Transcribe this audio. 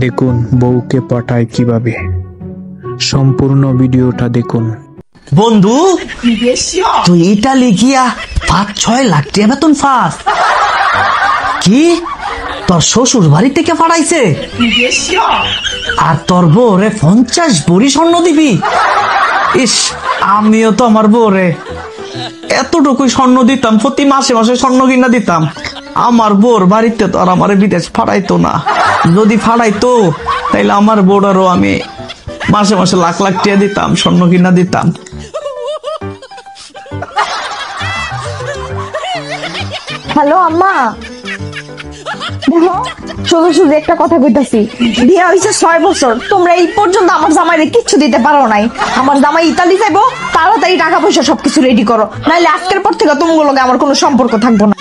দেখুন বউকে পাঠায় কিভাবে। সম্পূর্ণ ভিডিওটা দেখুন। বন্ধু তুই ইটালি গিয়া 5-6 লাখ টাকা বেতন পাস? কি তোর শ্বশুর বাড়ি থেকে পাঠাইছে? আর তোর বউরে 50 ভরি স্বর্ণ দিবি? ইস, আমিও তো আমার বউরে এতটুকুই স্বর্ণ দিতাম, প্রতি মাসে মাসে স্বর্ণ কিনা দিতাম। আমার বউর বাড়িতে তো আর আমার বিদেশ ফাড়াইতো না। যদি ফাড়াইতো তাইলে আমার বউরারও আমি মাসে মাসে লাখ লাখ টাকা দিতাম, স্বর্ণ কিনা দিতাম। হ্যালো আম্মা, দেখো শুধু শুধু একটা কথা কইতাছি, বিয়ে হয়েছে 6 বছর, তোমরা এই পর্যন্ত আমার জামাইরে কিচ্ছু দিতে পারো নাই। আমার জামাই ইতালি যাইবো, তাড়াতাড়ি টাকা পয়সা সবকিছু রেডি করো, নাইলে আজকের পর থেকে তোমার লগে আমার কোনো সম্পর্ক থাকবো না।